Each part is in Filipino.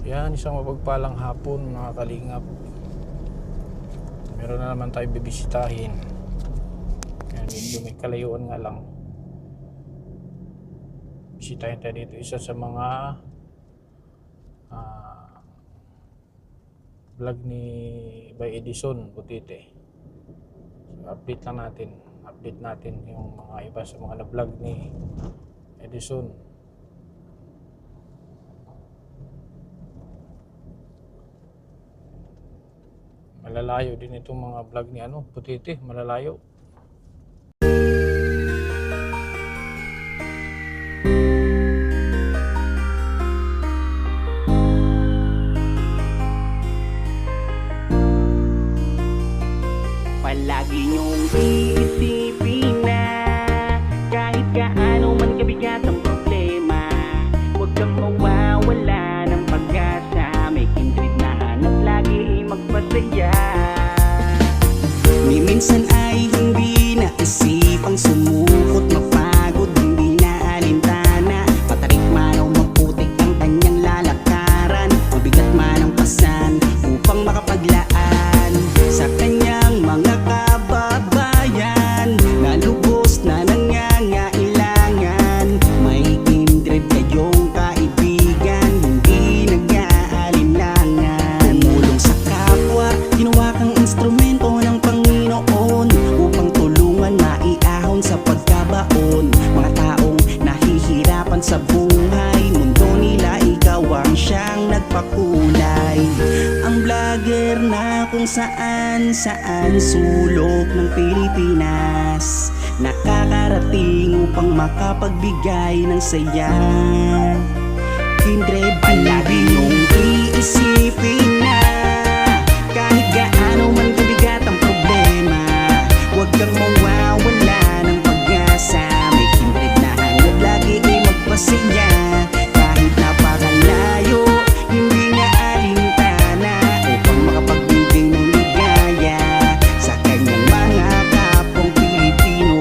Yan, isang mapagpalang hapon mga kalingap. Meron na naman tayo bibisitahin. Yan, medyo may kalayuan nga lang. Bisitahin tayo dito. Isa sa mga vlog ni by Edison Butite. So, update natin yung mga iba sa mga na-vlog ni Edison. Malalayo din itong mga vlog ni Butite, malalayo. Palagi niyong iisipin na kahit gaano man kabigat ang problema, huwag kang mawawala ng pag-asa. May kindred na hanap lagi magpasaya. Ni minsan ay hindi naisipang sumukot, mapagod, hindi na alintana. Matarik man o maputik ang kanyang lalakaran, mabigat man ang pasan upang makapaglaan sa kanyang mga kababayan na lubos na nangangailangan. May kindred kayong kaibigan, hindi nag-aalinlangan. Tumulong sa kapwa, ginawa kang instrumento ng Panginoon upang tulungan maiahon sa pagkabaon. Mga taong nahihirapan sa buhay, mundo nila ikaw ang siyang nagpakulay. Ang vlogger na kung saan sulok ng Pilipinas nakakarating upang makapagbigay ng saya. Kindred, palagi niyong iisipin na kahit gaano man kabigat ang problema, huwag kang mawawala ng pag-asa. May kindred na hanap lagi magpasaya. Kahit napakalayo, hindi niya alintana upang makapagbigay ng ligaya sa kanyang mga kapong Pilipino.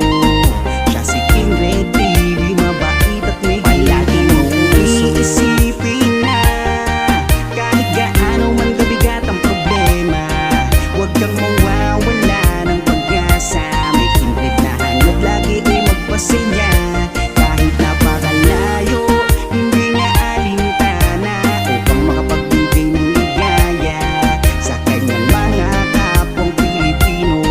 Siya si Kindred TV, mabait at may palagi mong iisipin na kahit gaano man kabigat ang problema, huwag kang mawawala ng pag-asa. May kindred na hanap lagi magpasaya. Kahit napakalayo, hindi niya alintana upang makapagbigay ng ligaya sa kanyang mga kapong Pilipino.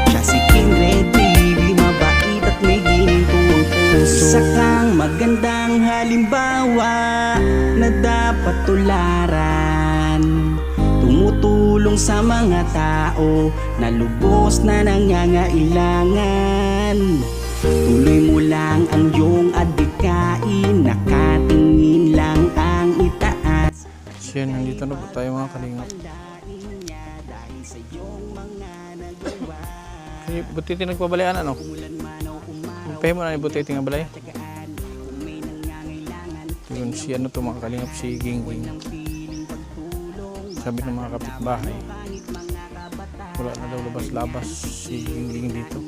Siya si Kindred TV, mabait at may gintuang puso. Isa kang magandang halimbawa na dapat tularan, tumutulong sa mga tao na lubos na nangangailangan. Tuloy mo lang ang iyong adhikain, nakatingin lang ang itaas. So yan, nandito na po tayo mga kalingap. Si Butite nagpabalayan Umpahin mo na ni Butite nga balay. Yun si to mga kalingap, si Gingging. Sabi ng mga kapitbahay, wala na daw labas-labas si Gingging dito.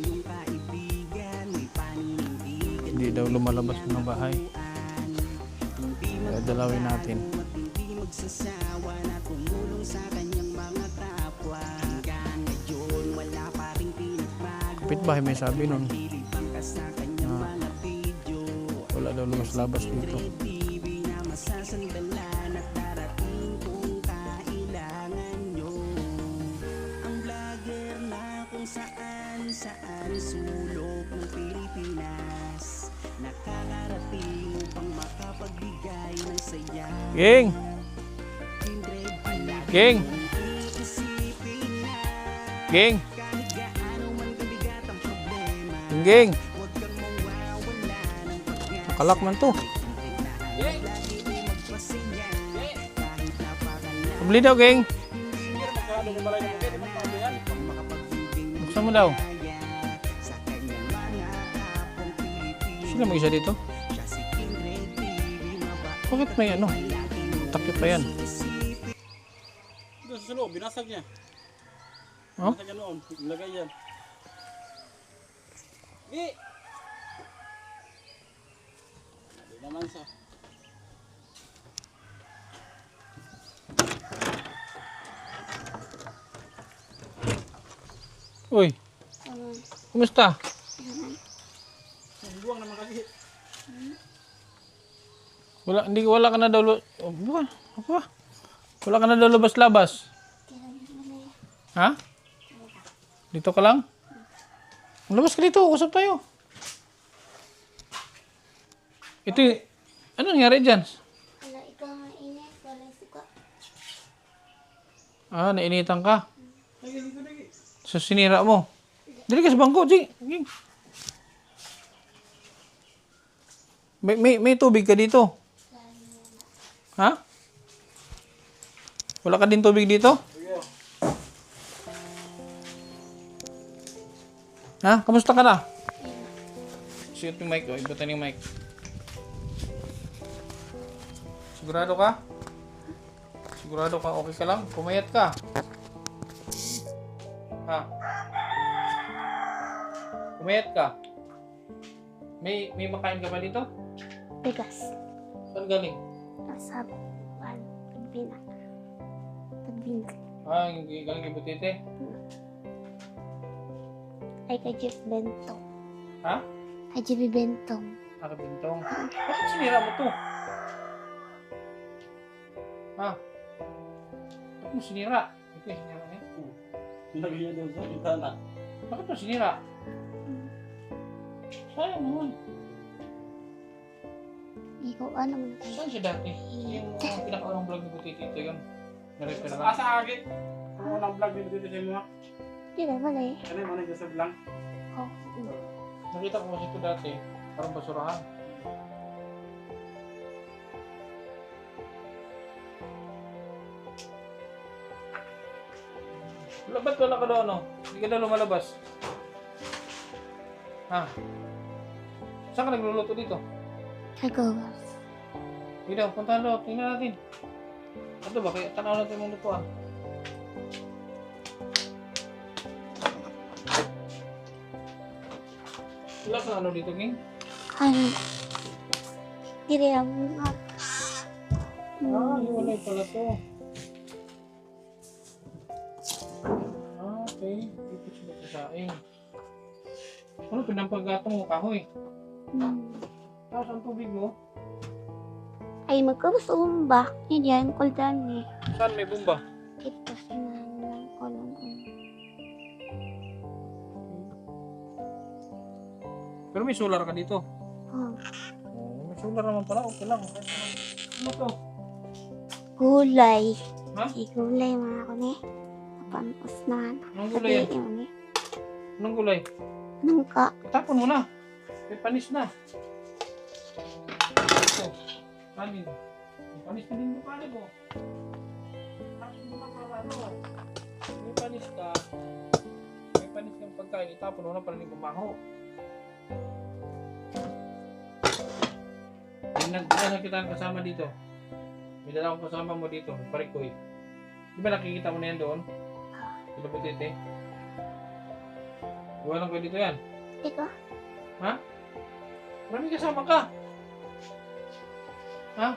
Hindi daw lumalabas ng bahay. Kaya dalawin natin. Kapitbahay may sabi nun wala daw lumabas dito. Ang vlogger na kung saan sulok ng Pilipinas nakakarating upang makapagbigay ng saya. Ging! Ging! Ging! Ging! Makalak man to. Pabili daw, Ging! Buksan mo daw. Sino mag-isa dito? Bakit may takip pa yan? Ito sa loob, binasag niya. Oh? Binasag niya noon, ilagay yan. Gi! Hindi naman sa... Uy, kumusta? Buwang naman kasi. Wala ka na daw, apa? Wala ka na daw labas-labas. Ha? Dito ka lang? Labas ka dito, usap tayo. Ito, ano nangyari dyan? Wala ikaw mainit, wala suka. Ah, nainitan ka. So, sinira mo. Dili ka sa bangko, G. May tubig ka dito. Ha? Wala ka din tubig dito? Ha? Kamusta ka na? Sigot yung mic, ibutan yung mic. Sigurado ka? Sigurado ka, okay ka lang? Pumayat ka. Ha? Pumayat ka. May makain ka ba dito? Bigas. Saan galing? Nasa Tagbina. Tagbina. Ah, galing yung butite. Ay kay Jeff Bentong. Ha? Kay Jeff Bentong. Nakabintong. Bakit sinira mo to? Ha? Bakit mo sinira? Ito yung sinira niya. Lagay niya doon sa bintana. Bakit mo sinira? Sayang naman. Ikaw ano mo na kayo? Saan siya dati? Yung pinakaunang vlog ni Butiti ito yun. Na-repair lang. Asa agit? Kung unang vlog din dito sa mga. Di ba wala eh? Ano yung mga sa vlog? Oh. Nakita ko kasi ito dati. Parang basurahan. Ba't wala ka daw ano? Hindi ka daw lumalabas. Ha? Saan ka nagluluto dito? Kagawas. Hindi daw, puntahan daw. Tingnan natin. Ito ba? Kaya tanaw natin mong lutuan. Wala kang ano dito, King? Ano? Diri ang mga. Ah, hiwalay pala to. Ah, okay. Dito sila sa saing. Ano, pinampagatong mo kahoy? Tapos ang tubig mo? Ay magkabusong ba? Hindi yan kuldan eh. Saan may bumba? Ito sinalang kolong. Pero may solar ka dito. Oh. Oh, may solar naman pala. Okay lang. Ano to? Gulay. Ha? Si gulay mga ko ni. Napantos na. Anong gulay yan? Sabihin mo ni. Anong gulay? Anong ka? Tapon mo na. May panis na. Ito. Kanin. May panis na din mo pala ko. Tapos mo na pala ito. May panis ka. May panis kang pagkain. Itapon mo na pala ni bumaho. Nagdala kita kasama dito. May dala akong kasama mo dito. Parikoy. Di ba nakikita mo na yan doon? Sila Butiti. Walang ko dito yan. Ikaw? Ha? Maraming kasama ka. Ha?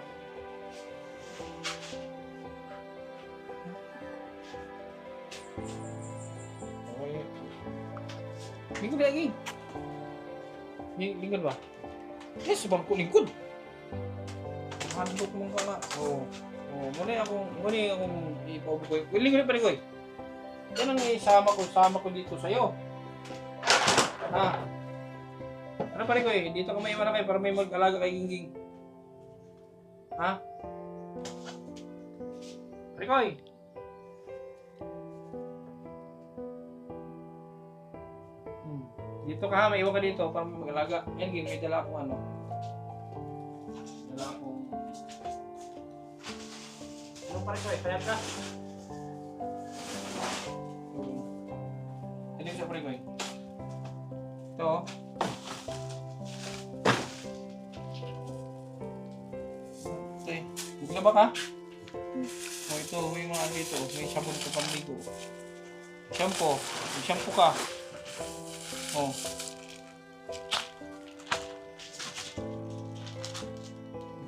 Okay. Lingkod lagi. Lingkod ba? Yes, bangko lingkod. Handok mong ka nga. Oo. Oo. Muna akong ipaubig ko. Lingkod na pa rin ko. Yan ang isama ko dito sa'yo. Ha? Ano pa rin ko eh? Dito ka may iwan na kayo para may mag-alaga kay Gingging. Ha? Rikoy! Dito ka ha, may iwan ka dito para may mag-alaga. Yan, Ging, may dala akong ano. Dala akong... Ano pa rin ko eh? Payat ka? Ano yung sa Rikoy? Ito. Okay. Buglaba ka? O ito, may mga ano ito. May shampoo sa panligo. Shampoo. May shampoo ka. O.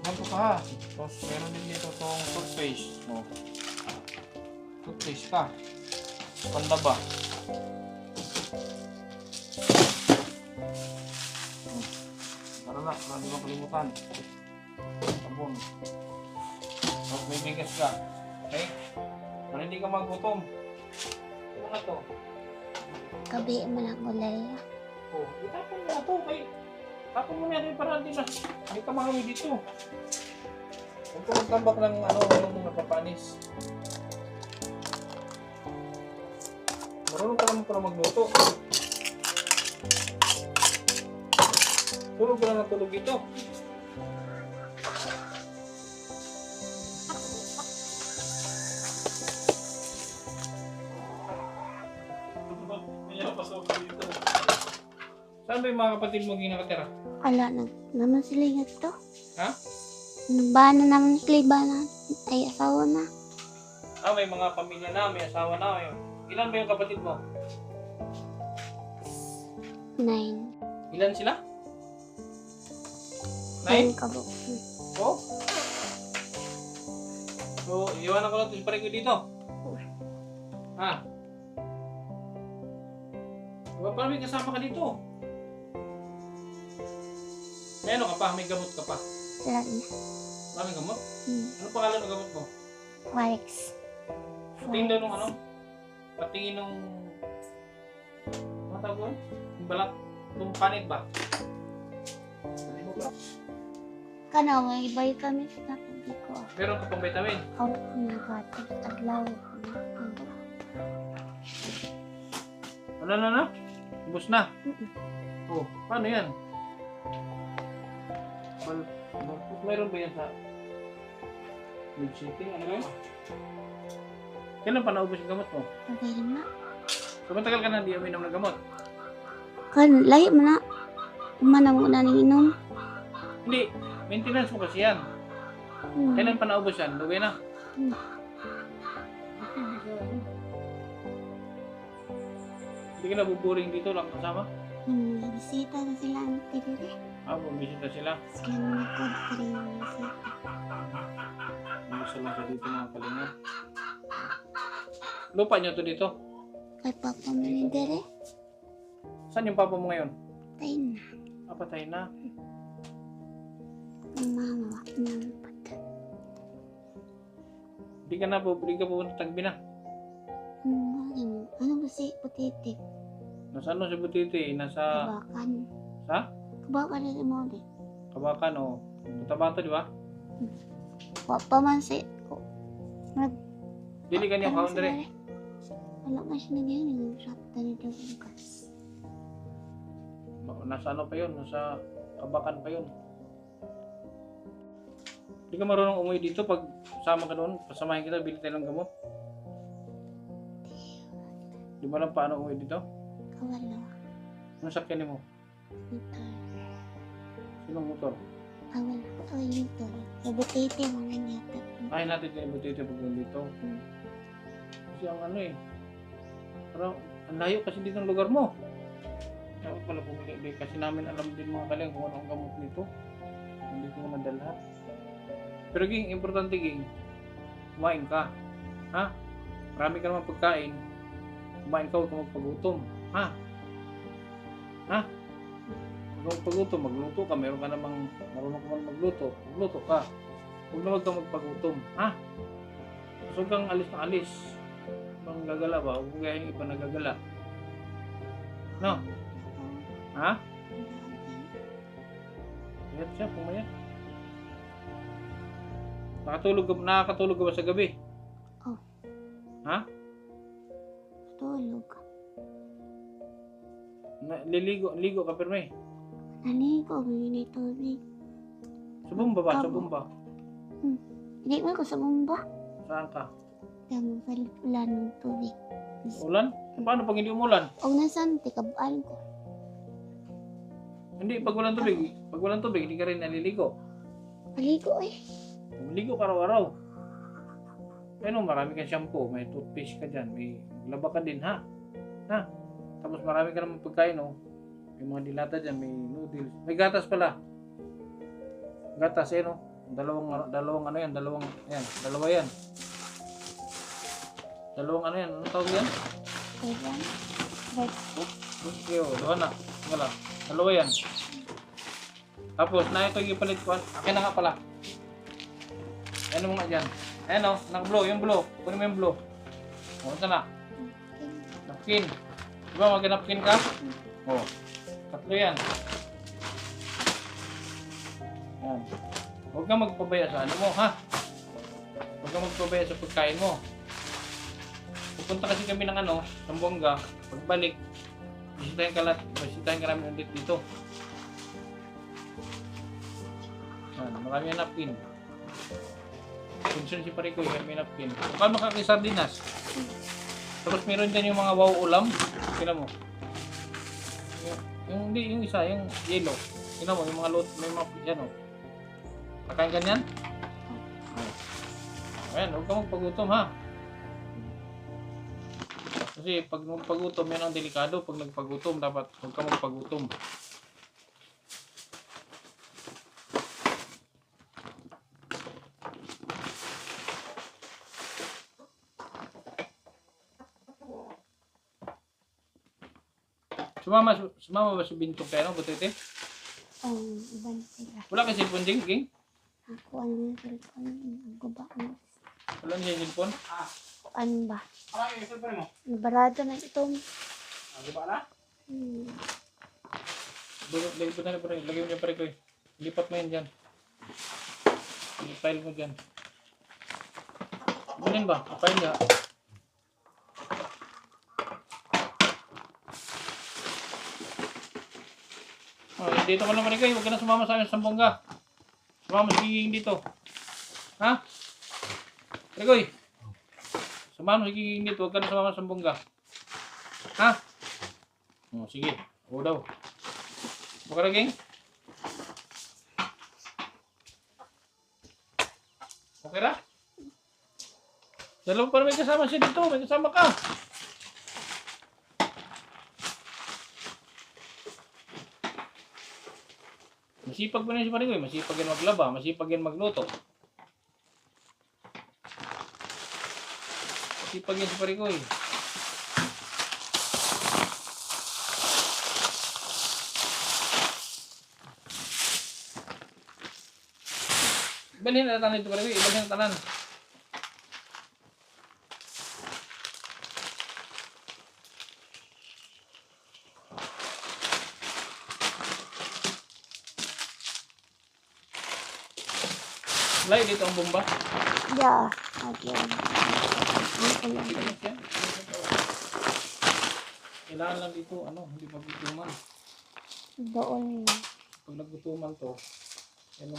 Shampoo ka ha. Tapos meron din dito itong toothpaste. O. Toothpaste ka. Panlaba. na, para di makalimutan. Sabon. Tapos may bigas ka. Okay? Para hindi ka magutom. Ano na to? Gabi mo lang ulay. Oh, itapon mo na to. Okay? Tapon mo na yan para hindi na. Hindi ka makawin dito. Huwag ka magtambak ng ano, yung napapanis. Marunong ka naman pala magluto. Tulog ka lang ng tulog dito. Kaya pasok dito. Saan ba yung mga kapatid mo ginakatira? Wala na naman sila yun to. Ha? Nabana naman sila iba na. Ay, asawa na. Ah, may mga pamilya na, may asawa na. Ilan ba yung kapatid mo? 9. Ilan sila? 9 9? kabo. Oh? So, iwanan ko lang ito ko dito. Ha? Diba parang may kasama ka dito? May ano ka pa? May gamot ka pa? Wala na. Maraming gamot? Hmm. Ano pangalan ng gamot mo? Warix. Patingin daw nung ano? Patingin nung... Ano tawag ko? Yung balat? Nung panit ba? Ano mo ba? Kana, may vitamins na hindi ko. Meron ka pang vitamin? Ako nagatos taglaw. Ano? Ubus na? Mm-mm. Oh, paano yan? Well, mayroon ba yan sa Mid City? Ano yun? Kailan pa naubos yung gamot mo? Tagay na. So, matagal ka na hindi uminom ng gamot? Kan, lahi mo na. Umana mo na ning inom. Hindi. Maintenance mo kasi yan. Kailan pa naubos yan? Lugay na? Hmm. Hindi ka nabuburing dito lang kasama? Bisita na sila ang tiriri. Ah, bumisita sila. Sila naman ko tiriri bisita. Bumisita lang sa dito mga kalinga. Lupa nyo to dito? Kay Papa mo ni Dere. Saan yung papa mo ngayon? Tayo na. Ah, patay na. Ang mama wak na pata. Hindi ka na pupunta tagbi na. Ano ba si Putitik? Nasa ano si Butiti? Nasa... Kabakan. Sa? Kabakan na si Modi. Kabakan o... Cotabato, di ba? Papa man si... Dili ka niya kaon dere. Wala nga siya nagyan yung shop na nito bukas. Nasa ano pa yun? Nasa Kabakan pa yun. Hindi ka marunong umuwi dito pag sama ka doon. Pasamahin kita, bili tayo ng gamot. Di ba lang paano umuwi dito? Kawala. Anong sakyan mo? Motor. Sinong motor? Kawala. Ay, motor. Ibutete mo na yata. Ay natin yung butiti pag dito. Kasi ang ano eh. Parang ang layo kasi dito ng lugar mo. Dapat pala pumili. Di, kasi namin alam din mga kaling kung anong gamot nito. Hindi ko naman dala. Pero ging, importante ging, kumain ka. Ha? Marami ka naman pagkain. Kumain ka, huwag ka magpagutom. Ha? Ha? Huwag ka magpagutom, magluto ka. Meron ka namang marunong ka man magluto. Magluto ka. Huwag na huwag kang magpagutom. Ha? So, huwag kang alis na alis. Pang gagala ba? Huwag kang gaya yung iba nagagala. No? Ha? Mayat siya, pumayat. Nakakatulog ka ba sa gabi? Oh. Ha? Tulog. Ligo ka pero may. Naligo, may tubig. Sa bumba ba? Sa Tabo. bumba? Hindi mo ko sa bumba. Saan ka? Kaya mo wala ng tubig. Ulan? Paano pag hindi umulan? O nasan, tikabaan ko. Hindi, pag walang tubig, hindi ka rin naliligo. Maligo eh. Maligo ka araw-araw. Ano, marami kang shampoo, may toothpaste ka dyan, may laba ka din, ha? Ha? Tapos marami ka naman pagkain, oh. May mga dilata dyan, may noodles. May gatas pala. Gatas, eh, no? Dalawang ano yan, dalawa yan. Dalawang ano yan, ano tawag yan? Kaya breakfast. Okay, oh, dalawa na. Wala, dalawa yan. Tapos, na ito yung palit ko. Akin na nga pala. Ano mo nga dyan? Ayan o, nag-blow. Yung blow. Kunin mo yung blow. O, saan na? Napkin. Diba, mag-napkin ka? O, tatlo yan. Yan. Huwag kang magpabaya sa ano mo, ha? Huwag kang magpabaya sa pagkain mo. Pupunta kasi kami ng ano, Zamboanga. Pagbalik, bisitahin ka namin ulit dito. Yan, marami yung napkin. Concern si Parikoy, may napkin. Kung paano makakisardinas? Tapos meron dyan yung mga wow ulam. Tingnan mo. Yung isa, yung yellow. Tingnan mo, yung mga lot, may mga yan o. Pakain ganyan? Ayan, huwag ka magpagutom ha. Kasi pag magpagutom, yan ang delikado. Pag nagpagutom, dapat huwag ka magpagutom. Sumama ba si Bintong kaya no? Butete? Iban sila. Wala kasi cellphone ding, Ging? Ako ano yung cellphone. Ang guba mo. Wala niya cellphone? Ano ba? Ano yung cellphone mo? Nabarado na ito. Di ba na? Lagay mo niya pare ko eh. Lipat mo yun dyan. I-file mo dyan. Ganyan ba? File niya. Oh, dito ka na pare ko eh. Huwag ka na sumama sa amin sa Zamboanga. Sumama si Giging dito. Ha? Pare ko eh. Sumama si Giging dito. Huwag ka na sumama sa Zamboanga. Ha? Oh, sige. Oo daw. Buka na, Ging? Okay na? Dalawa pa may kasama siya dito. May kasama ka. Masipag pa rin si Parigoy. Masipag yan maglaba. Masipag yan magluto. Masipag yan si Parigoy. Ibalhin na tanan ito Parigoy. Ibalhin na tanan. Lay dito ang bomba. Yeah. Okay. Ano ko lang. Kailangan lang dito, ano, hindi magutuman. Doon na. Pag nagutuman to, yan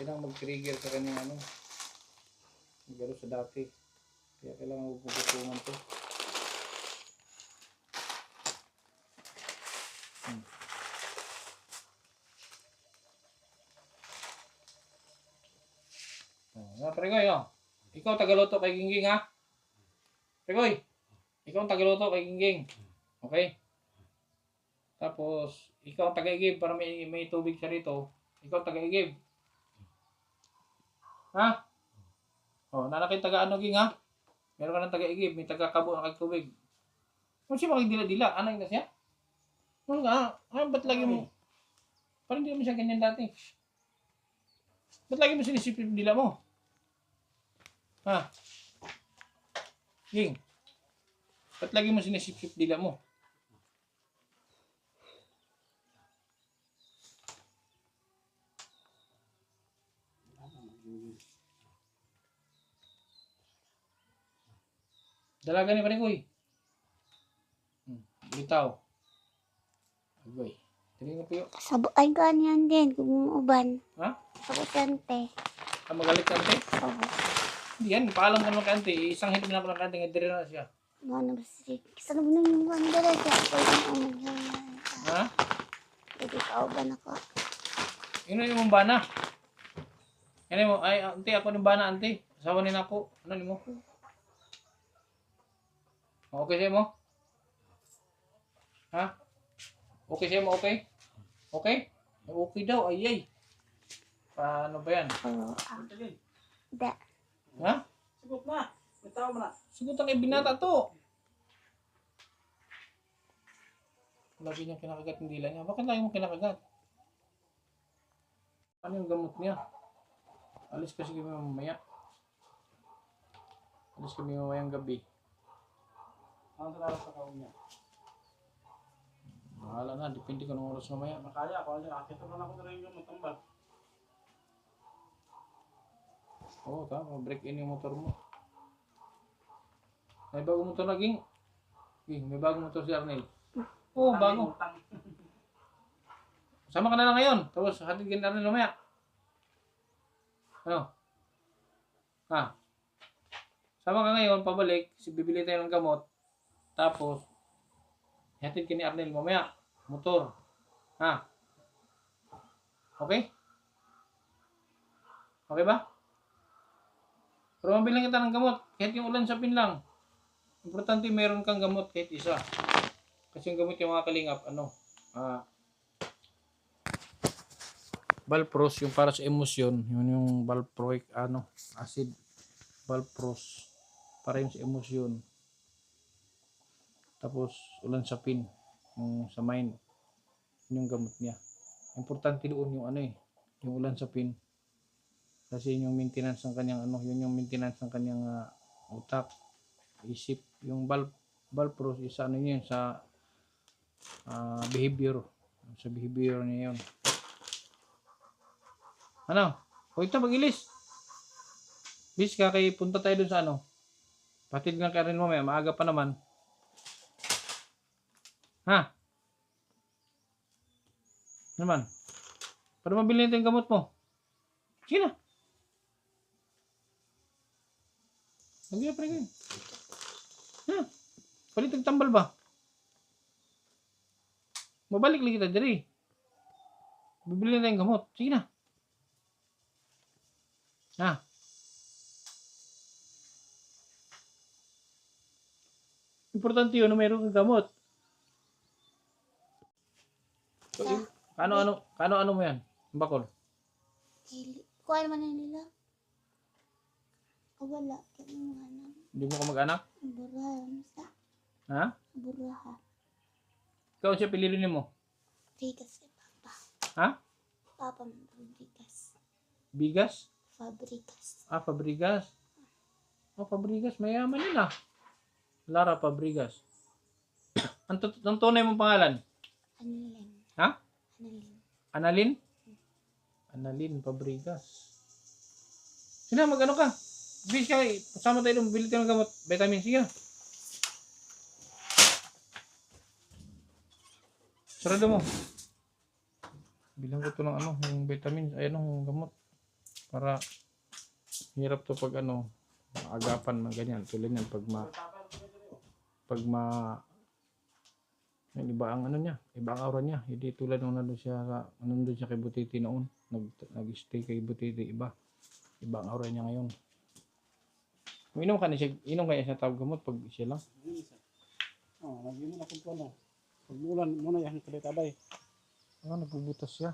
ang mag-trigger sa kanyang ano, magaro sa dati. Kaya kailangan magutuman to. Pregoy, oh. Ikaw tagaluto kay Gingging, ha? Pregoy, ikaw ang tagaluto kay Gingging. Okay? Tapos, ikaw ang taga-igib para may tubig siya rito. Ikaw ang taga-igib. Ha? Oh, nanakin taga-ano, Ging, ha? Meron ka ng taga-igib, may taga-kabo na kag-tubig. Kung siya makikidila-dila, anay na siya? Ano nga? Ba't lagi mo? Parang hindi mo siya ganyan dati. Ba't lagi mo sinisipip dila mo? Ha? Ging, ba't lagi mo sinisip-sip dila mo? Dalaga ni Parigoy. Bitaw. Agoy. Tingin mo po yun. Ay, ganyan din. Kung uban. Ha? Sabutante. Magalit ka, ante? Oo. Hindi yan, paalam ka naman kante. Isang hit na ako ng kante, nga na siya. Ano ba si? Kasi naman yung bandara siya. Pwede na umagyan. Ha? Pwede ka uban ako. Yun na yung bana. Yan mo, ay, ante, ako ng bana, ante. Asawa ni ako. Ano ni mo? Okay siya mo? Ha? Okay siya mo, okay? Okay? Okay daw, ayay. Paano ba yan? Oo. Da. Ha? Sigot na. May tao mo na. Sigot ang ibinata to. Lagi niyang kinakagat yung dila niya. Bakit lagi mo kinakagat? Ano yung gamot niya? Alis kasi kami mamaya. Alis kami mamayang gabi. Ano sa sa kaon niya? Bahala na, depende kung anong oras mamaya. Makaya ako, akita lang ako na rin yung matambal. Oo, tama. Break in yung motor mo. May bagong motor na, Ging. Ging, may bagong motor si Arnel. Oo, bago. Utang. Sama ka na lang ngayon. Tapos hatid ka na Arnel mamaya. Ano? Ha? Sama ka ngayon, pabalik. Bibili tayo ng gamot. Tapos, hatid ka ni Arnel mamaya. Motor. Ha? Okay? Okay ba? Pero mabilang kita ng gamot. Kahit yung ulan sa lang. Importante meron kang gamot kahit isa. Kasi yung gamot yung mga kalingap, Valpros, yung para sa emosyon, yun yung valproic acid, Valpros, para yung sa emosyon. Tapos ulan sa yung sa mind, yun yung gamot niya. Importante doon yung yung ulan sa kasi yun yung maintenance ng kanyang yun yung maintenance ng kanyang utak, isip. Yung Valpros is yun sa behavior, sa behavior niya yun. Ano? Huwag ito mag-ilis. Bis ka kay punta tayo dun sa patid nga ka rin mamaya, maaga pa naman. Ha? Naman. Para mabili natin yung gamot mo. Sige na. Hindi na pa rin. Ha? Palit tambal ba? Mabalik lagi kita diri. Bibili na tayong gamot. Sige na. Ha? Importante yun na mayroon kang gamot. Kano mo yan? Bakol? Kuha naman na nila. Wala. Hindi mo ka mag-anak? Burahan sa. Ha? Burahan. Ikaw siya pililinin mo? Bigas kay Papa. Ha? Papa ng Fabrikas. Bigas? Fabrikas. Fabrigas. Fabrigas. Mayaman yun Lara Fabrigas. Ang tunay mong pangalan? Annalyn. Ha? Annalyn. Annalyn? Annalyn Fabrigas. Sina, mag-ano ka? Bis ka, pasama tayo doon, bili tayo ng gamot, vitamin C ka. Sarado mo. Bilang ko ito ng yung vitamins, yung gamot. Para hirap to pag agapan man ganyan. Tulad yan, yung iba ang iba ang aura niya. Hindi tulad nung nandun siya kay Butiti noon. Nag-stay kay Butiti, iba ang aura niya ngayon. Inom kaya siya tawag gamot pag siya lang. Nag-inom ako po pag ulan muna yan, tabay. Nagbubutas siya.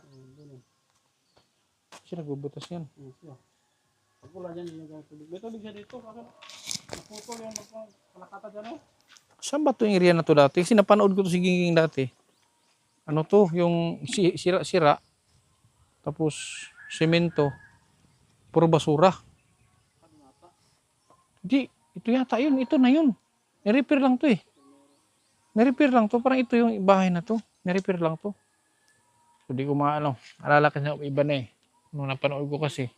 Siya nagbubutas yan. Siya. Pag ulan yan, yung tubig. May tubig siya dito. Kasi naputol yung palakata dyan Saan ba ito yung area na to dati? Kasi napanood ko to si Ginging dati. Ano to? Yung sira-sira. Tapos semento. Puro basura. Hindi. Ito yata yun. Ito na yun. Ni-repair lang to Ni-repair lang to. Parang ito yung bahay na to. Ni-repair lang to. Hindi ko alala kasi iba na Nung napanood ko kasi.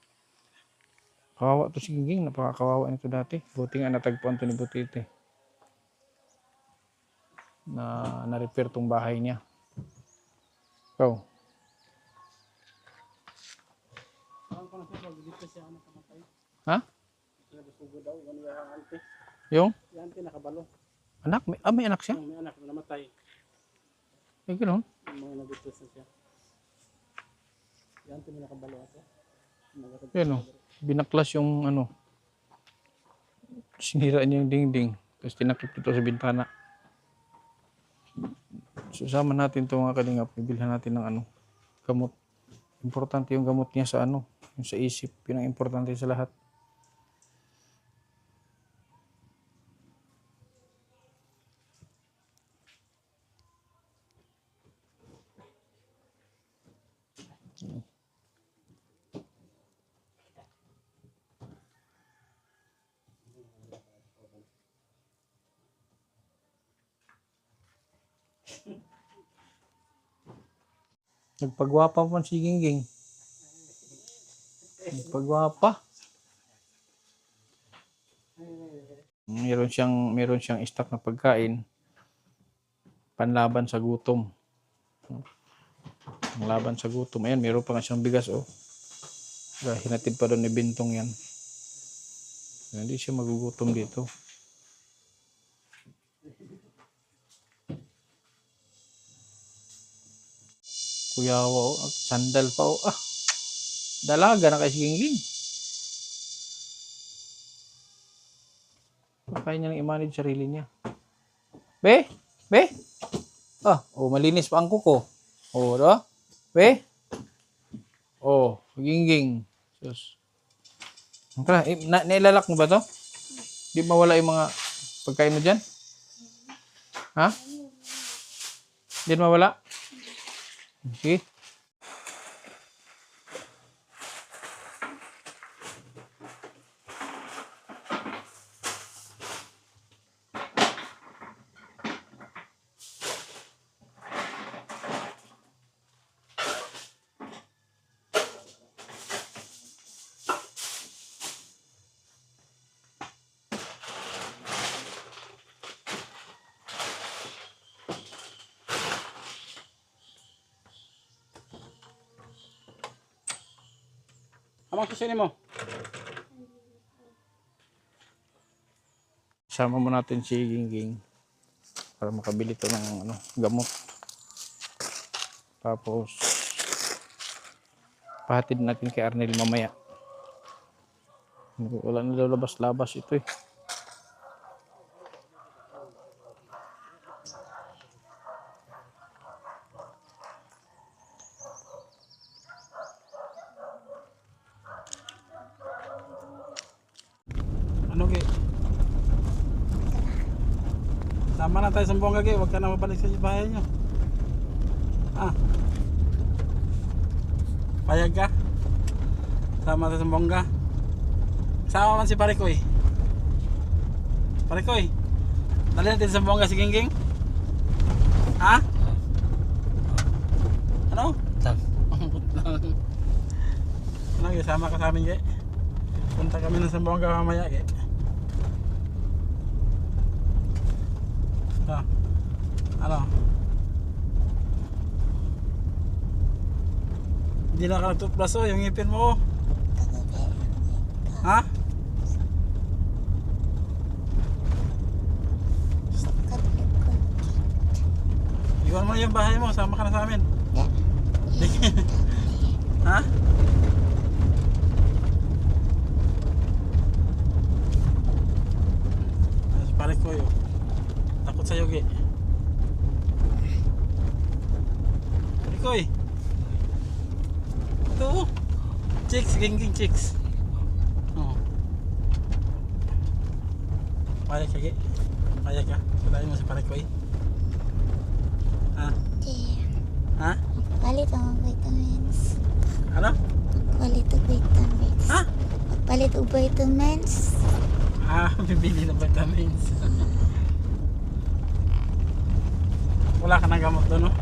Kawawa to si Ginging. Napakakawawa nito dati. Buti nga natagpuan to ni Butiti. Na-repair tong bahay niya. Ikaw. Ha? Yung? Yan, nakabalo. Anak? May anak siya? May anak na namatay. Ay, gano'n? Mga nag-depress na siya. Yan, nakabalo ako. Yan binaklas yung sinira niya yung dingding. Tapos tinakip ito sa bintana. Susama natin ito mga kalingap. Bibilhan natin ng gamot. Importante yung gamot niya sa yung sa isip. Yun ang importante sa lahat. Nagpagwapa pa si Gingging. Nagpagwapa. Meron siyang stock na pagkain panlaban sa gutom. Panlaban sa gutom. Ayan, meron pa nga siyang bigas, oh. Hinatid pa doon ni Bintong yan. Hindi siya magugutom dito. Kuyawa, oh. Sandal pa, oh. Ah, dalaga na kay si Gingging. Kaya niya nang i-manage sarili niya. Be? Be? Ah, oh, malinis pa ang kuko. Oh, do? Be? Oh, Gingging. Sus. Tara, nailalak mo ba to? Di mawala yung mga pagkain mo dyan? Ha? Di mawala? Sige. Amang kusin mo. Sama mo natin si Gingging para makabili to ng gamot. Tapos pahatid natin kay Arnel mamaya. Wala na daw labas-labas ito eh. Ano gi? Sama na tayo sa Bongga gi, huwag ka na mabalik sa bahay nyo. Ah. Payag ka? Sama tayo sa Bongga. Sama man si Parikoy. Parikoy. Dali natin sa Bongga si Gingging. Ha? Ano? Ano gi, sama ka sa amin gi? Punta kami ng Sambonga mamaya gi. Ah. Ano? Hindi na ka nagtutbrush oh, yung ngipin mo. Ha? Iwan mo na yung bahay mo, sama ka na sa amin. Ha? Pare ko yun. Takot sa'yo, Gi. Pare ko eh. Ito oh. Chicks, Gingging chicks. Oh. Pare ka, Gi. Pare ka. Kalahin mo si pare ko eh. Ha? Ha? Palit ang vitamins. Ano? Palit ang vitamins. Ha? Palit ang vitamins. Ah, bibili ng vitamins. Wala ka ng gamot doon, no?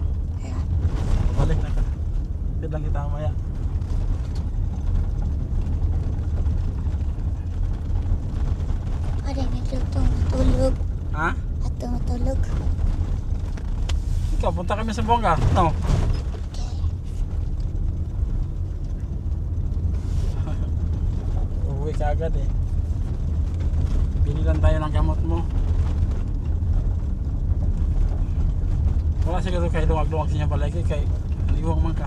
Balik na ka. Pid lang kita mamaya. Parang nagluto matulog. Ha? At matulog. Ikaw, punta kami sa Bongga. No? Okay. Uuwi ka agad eh. Binilan tayo ng gamot mo. Wala siguro kayo lumag-lumag sa inyo palagi kay naliwang man ka.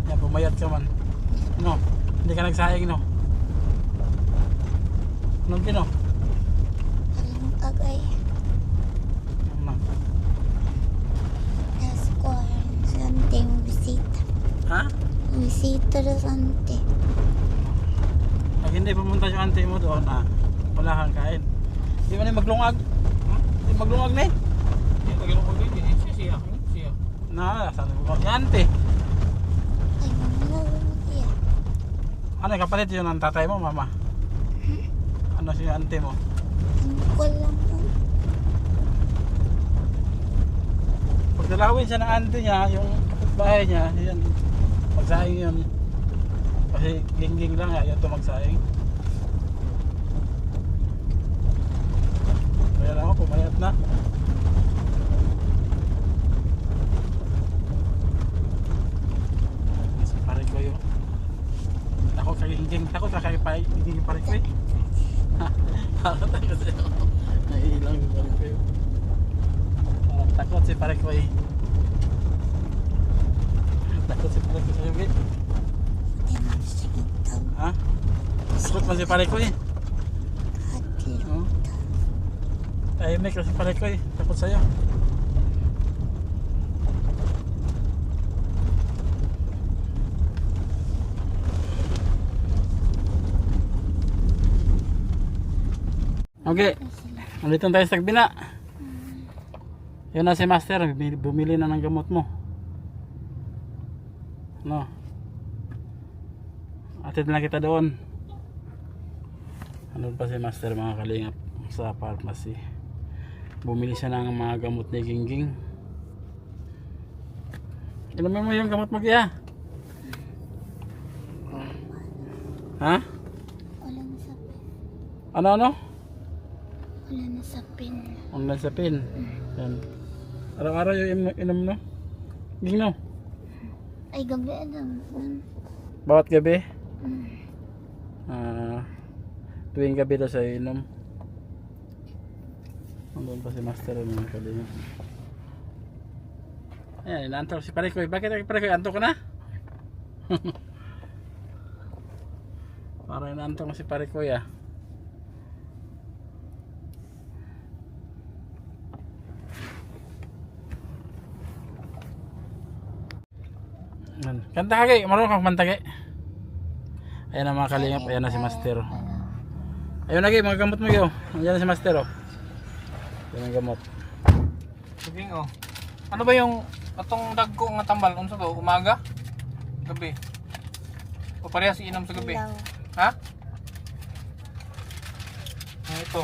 Yan, pumayat ka man. No? Hindi ka nagsayang, no? Anong pino? Parang kagay. Ano? Nasa kuwan. Sante mo bisita. Ha? Bisita na sante. Pag hindi pumunta yung auntie mo doon, wala kang kain. Di ba na maglungag? Di maglungag na eh. Hindi, mag-ilong ko din. Siya. Na, saan mo? Yung auntie. Ay, mamalaw mo siya. Ano yung kapalit yun ng tatay mo, mama? Ano si auntie mo? Ang kulang mo. Pag dalawin siya ng auntie niya, yung kapitbahay niya, yan, magsaing yun. Kasi ging-ging lang, ayaw ito magsaing. Kaya lang ako, pumayat na. Sa pare ko yun. Takot ka ging-ging, takot ka kay ging-ging pare ko eh. Takot ako sa'yo. Naiilang yung pare ko yun. Takot si pare ko eh. Takot si pare ko sa'yo eh. Ha? Takot mo si pare ko eh. Oh. Tahimik kasi pare ko eh. Takot sa'yo. Okay. Nandito tayo sa Tagbina. Yun na si Master. Bumili na ng gamot mo. No. Atid na kita doon. Ano pa si Master mga kalingap sa pharmacy. Bumili siya ng mga gamot ni Gingging. Inumin mo yung gamot mo kaya? Ha? Wala na sa pin. Ano? Wala na sa pin. Online sa pin. Yan. Araw-araw yung inom no? Ging no? Ay, gabi adam. Bawat gabi? Tuwing gabi daw sa inom. Andun pa si Master ng kalinga. Ayan, inaantok si Parikoy. Bakit Parikoy? Antok ka na? Parang inaantok si Parikoy ah. Kanta ka kay, marunong kang kumanta kay. Ayan na mga kalingap, ayan na si Master. Ayun na kay, mga gamot mo yun. Ayan na si Master oh. Ayan ang gamot. Sige oh. Ano ba yung atong dagko nga tambal? Unsa to? Umaga? Gabi? O parehas inom sa gabi? Ilaw. Ha? Ito.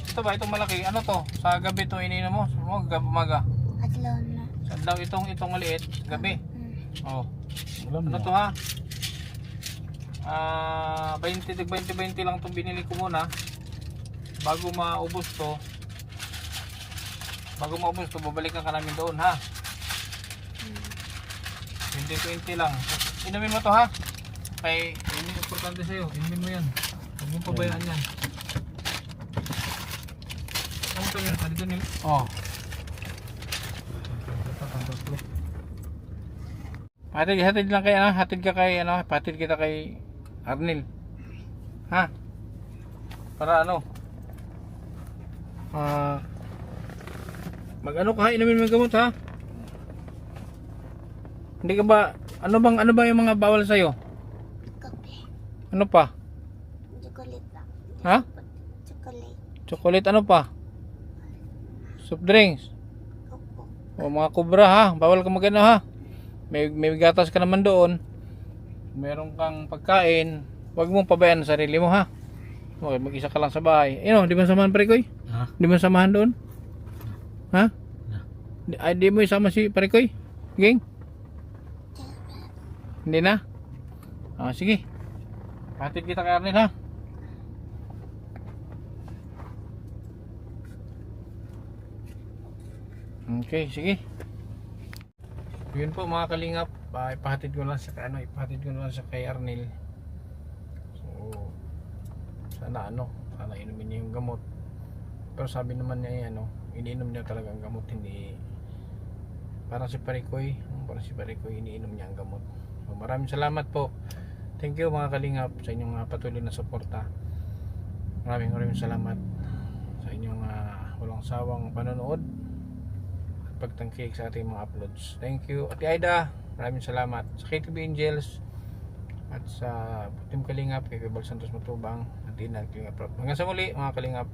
Ito ba? Itong malaki. Ano to? Sa gabi to ininom mo? Umaga? Adlaw na. Sa daw itong maliit. Gabi? Oh. Alam Ano mo. to ha? 20 lang itong binili ko muna. Bago maubos to, babalikan ka namin doon ha. 20 lang. Inumin mo to ha. Kay, yun yung importante sa'yo. Inumin mo yan. Huwag mong pabayaan yan. Ano to yun? Dito nila. Oh. Hatid lang kay ano, hatid kita kay Arnel. Ha? Para ano? Mag-ano ka, inumin mo yung gamot ha? Hindi ka ba, ano ba yung mga bawal sa'yo? Kape. Ano pa? Chocolate lang. Ha? Chocolate. Chocolate ano pa? Soft drinks. Opo. O mga kubra ha, bawal ka magano ha. May gatas ka naman doon. Meron kang pagkain. Huwag mong pabayaan ang sarili mo ha. Okay, mag-isa ka lang sa bahay. Di mo samahan Parikoy? Ha? Di mo samahan doon? Ha? Di mo isama si Parikoy? Ging? Hindi na? Sige. Hatid kita kay Arnel ha. Okay, sige. Yun po mga kalingap, ipahatid ko lang sa kay Arnel. So sana inumin niya yung gamot. Pero sabi naman niya iniinom niya talaga ang gamot, hindi parang si Parikoy, iniinom niya ang gamot. So maraming salamat po. Thank you mga kalingap sa inyong patuloy na suporta. Maraming salamat sa inyong walang sawang panonood. Pagtangkik sa ating mga uploads. Thank you Ate Aida, maraming salamat sa KTB Angels at sa Team Kalingap, kay Bal Santos Matubang at Ina Kalingap. Hanggang sa muli mga Kalingap.